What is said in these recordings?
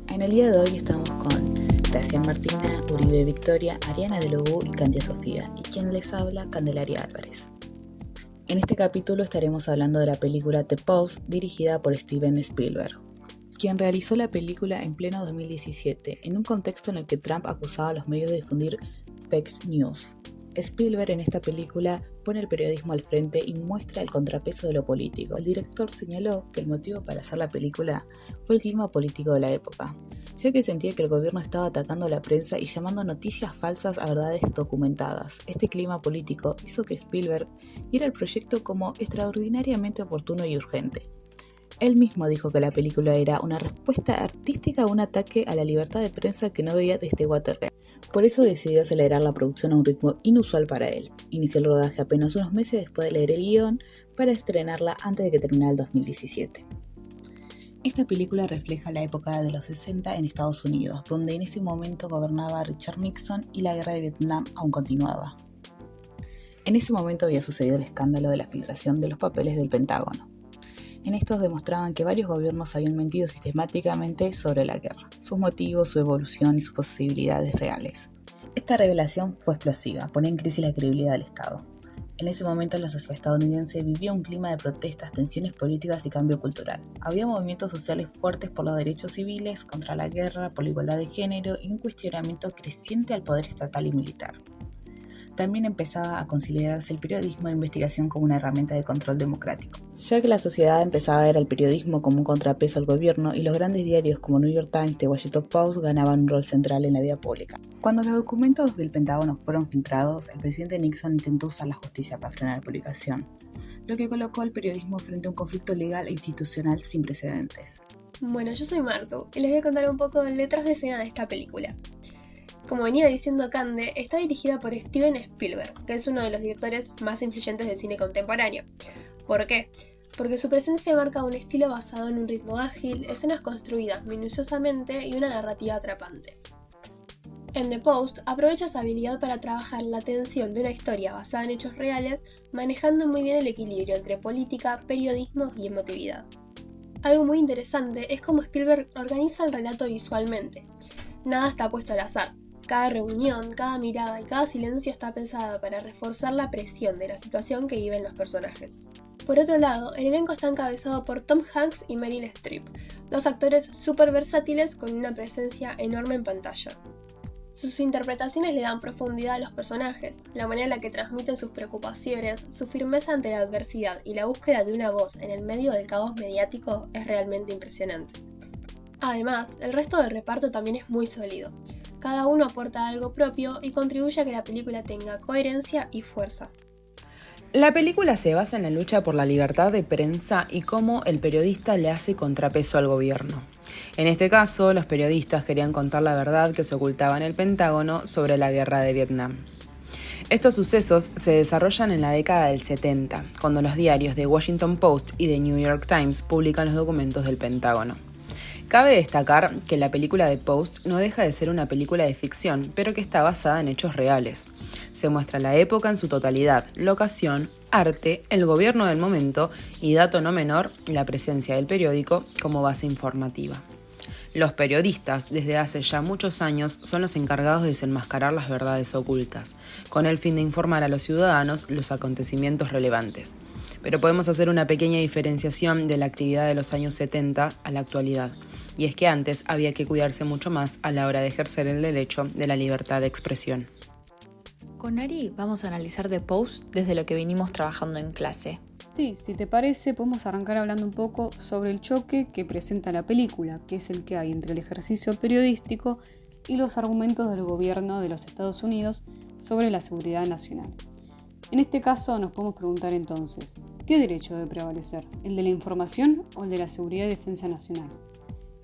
En el día de hoy estamos con Gracián Martina, Uribe Victoria, Ariana de Lobú y Candia Sofía, y quien les habla, Candelaria Álvarez. En este capítulo estaremos hablando de la película The Post, dirigida por Steven Spielberg, quien realizó la película en pleno 2017, en un contexto en el que Trump acusaba a los medios de difundir fake news. Spielberg en esta película pone el periodismo al frente y muestra el contrapeso de lo político. El director señaló que el motivo para hacer la película fue el clima político de la época, ya que sentía que el gobierno estaba atacando a la prensa y llamando noticias falsas a verdades documentadas. Este clima político hizo que Spielberg viera el proyecto como extraordinariamente oportuno y urgente. Él mismo dijo que la película era una respuesta artística a un ataque a la libertad de prensa que no veía desde Watergate. Por eso decidió acelerar la producción a un ritmo inusual para él. Inició el rodaje apenas unos meses después de leer el guión para estrenarla antes de que terminara el 2017. Esta película refleja la época de los 60 en Estados Unidos, donde en ese momento gobernaba Richard Nixon y la guerra de Vietnam aún continuaba. En ese momento había sucedido el escándalo de la filtración de los papeles del Pentágono. En estos demostraban que varios gobiernos habían mentido sistemáticamente sobre la guerra, sus motivos, su evolución y sus posibilidades reales. Esta revelación fue explosiva, ponía en crisis la credibilidad del Estado. En ese momento la sociedad estadounidense vivía un clima de protestas, tensiones políticas y cambio cultural. Había movimientos sociales fuertes por los derechos civiles, contra la guerra, por la igualdad de género y un cuestionamiento creciente al poder estatal y militar. También empezaba a considerarse el periodismo de investigación como una herramienta de control democrático, ya que la sociedad empezaba a ver al periodismo como un contrapeso al gobierno y los grandes diarios como New York Times y The Washington Post ganaban un rol central en la vida pública. Cuando los documentos del Pentágono fueron filtrados, el presidente Nixon intentó usar la justicia para frenar la publicación, lo que colocó al periodismo frente a un conflicto legal e institucional sin precedentes. Bueno, yo soy Martu y les voy a contar un poco del detrás de escena de esta película. Como venía diciendo Cande, está dirigida por Steven Spielberg, que es uno de los directores más influyentes del cine contemporáneo. ¿Por qué? Porque su presencia marca un estilo basado en un ritmo ágil, escenas construidas minuciosamente y una narrativa atrapante. En The Post aprovecha esa habilidad para trabajar la tensión de una historia basada en hechos reales, manejando muy bien el equilibrio entre política, periodismo y emotividad. Algo muy interesante es cómo Spielberg organiza el relato visualmente. Nada está puesto al azar. Cada reunión, cada mirada y cada silencio está pensada para reforzar la presión de la situación que viven los personajes. Por otro lado, el elenco está encabezado por Tom Hanks y Meryl Streep, dos actores súper versátiles con una presencia enorme en pantalla. Sus interpretaciones le dan profundidad a los personajes, la manera en la que transmiten sus preocupaciones, su firmeza ante la adversidad y la búsqueda de una voz en el medio del caos mediático es realmente impresionante. Además, el resto del reparto también es muy sólido. Cada uno aporta algo propio y contribuye a que la película tenga coherencia y fuerza. La película se basa en la lucha por la libertad de prensa y cómo el periodista le hace contrapeso al gobierno. En este caso, los periodistas querían contar la verdad que se ocultaba en el Pentágono sobre la guerra de Vietnam. Estos sucesos se desarrollan en la década del 70, cuando los diarios The Washington Post y The New York Times publican los documentos del Pentágono. Cabe destacar que la película The Post no deja de ser una película de ficción, pero que está basada en hechos reales. Se muestra la época en su totalidad, locación, arte, el gobierno del momento y, dato no menor, la presencia del periódico como base informativa. Los periodistas, desde hace ya muchos años, son los encargados de desenmascarar las verdades ocultas, con el fin de informar a los ciudadanos los acontecimientos relevantes. Pero podemos hacer una pequeña diferenciación de la actividad de los años 70 a la actualidad, y es que antes había que cuidarse mucho más a la hora de ejercer el derecho de la libertad de expresión. Con Ari vamos a analizar The Post desde lo que vinimos trabajando en clase. Sí, si te parece, podemos arrancar hablando un poco sobre el choque que presenta la película, que es el que hay entre el ejercicio periodístico y los argumentos del gobierno de los Estados Unidos sobre la seguridad nacional. En este caso nos podemos preguntar entonces, ¿qué derecho debe prevalecer? ¿El de la información o el de la seguridad y defensa nacional?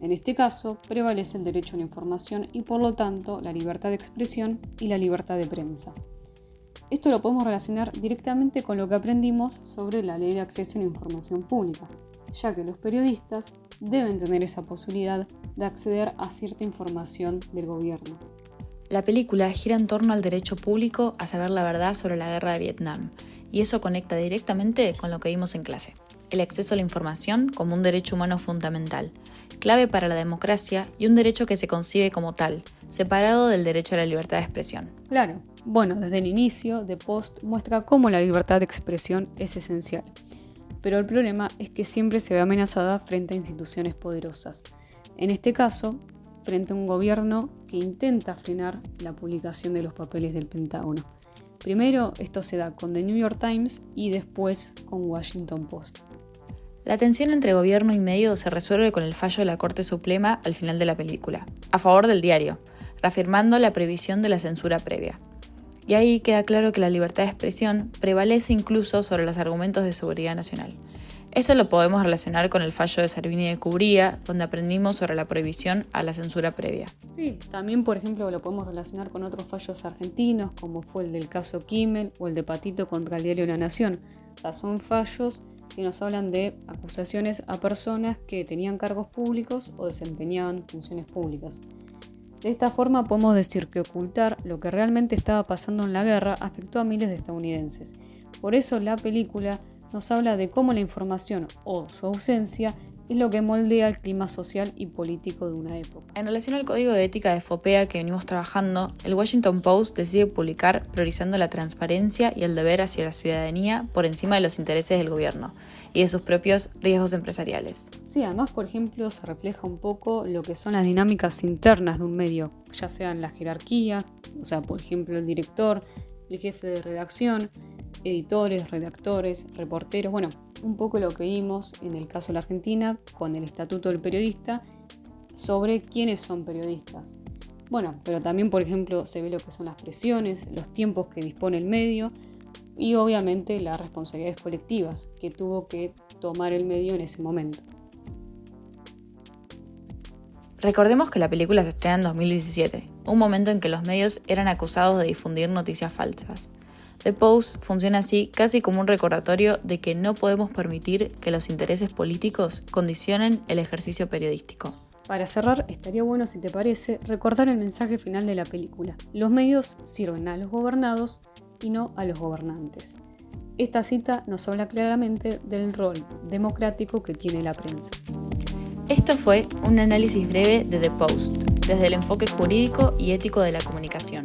En este caso, prevalece el derecho a la información y por lo tanto la libertad de expresión y la libertad de prensa. Esto lo podemos relacionar directamente con lo que aprendimos sobre la Ley de Acceso a la Información Pública, ya que los periodistas deben tener esa posibilidad de acceder a cierta información del gobierno. La película gira en torno al derecho público a saber la verdad sobre la guerra de Vietnam, y eso conecta directamente con lo que vimos en clase. el acceso a la información como un derecho humano fundamental, clave para la democracia y un derecho que se concibe como tal, separado del derecho a la libertad de expresión. Claro, bueno, desde el inicio, The Post muestra cómo la libertad de expresión es esencial. Pero el problema es que siempre se ve amenazada frente a instituciones poderosas. En este caso, frente a un gobierno que intenta frenar la publicación de los papeles del Pentágono. Primero, esto se da con The New York Times y después con Washington Post. La tensión entre gobierno y medio se resuelve con el fallo de la Corte Suprema al final de la película, a favor del diario, reafirmando la prohibición de la censura previa. Y ahí queda claro que la libertad de expresión prevalece incluso sobre los argumentos de seguridad nacional. Esto lo podemos relacionar con el fallo de Servini de Cubría, donde aprendimos sobre la prohibición a la censura previa. Sí, también por ejemplo lo podemos relacionar con otros fallos argentinos, como fue el del caso Kimmel o el de Patito contra el diario La Nación. O sea, son fallos que nos hablan de acusaciones a personas que tenían cargos públicos o desempeñaban funciones públicas. De esta forma podemos decir que ocultar lo que realmente estaba pasando en la guerra afectó a miles de estadounidenses. Por eso la película nos habla de cómo la información o su ausencia es lo que moldea el clima social y político de una época. En relación al código de ética de FOPEA que venimos trabajando, el Washington Post decide publicar priorizando la transparencia y el deber hacia la ciudadanía por encima de los intereses del gobierno y de sus propios riesgos empresariales. Sí, además, por ejemplo, se refleja un poco lo que son las dinámicas internas de un medio, ya sean la jerarquía, o sea, por ejemplo, el director, el jefe de redacción, editores, redactores, reporteros, bueno, un poco lo que vimos en el caso de la Argentina con el Estatuto del Periodista sobre quiénes son periodistas. Bueno, pero también, por ejemplo, se ve lo que son las presiones, los tiempos que dispone el medio y obviamente las responsabilidades colectivas que tuvo que tomar el medio en ese momento. Recordemos que la película se estrena en 2017, un momento en que los medios eran acusados de difundir noticias falsas. The Post funciona así casi como un recordatorio de que no podemos permitir que los intereses políticos condicionen el ejercicio periodístico. Para cerrar, estaría bueno, si te parece, recordar el mensaje final de la película. Los medios sirven a los gobernados y no a los gobernantes. Esta cita nos habla claramente del rol democrático que tiene la prensa. Esto fue un análisis breve de The Post, desde el enfoque jurídico y ético de la comunicación.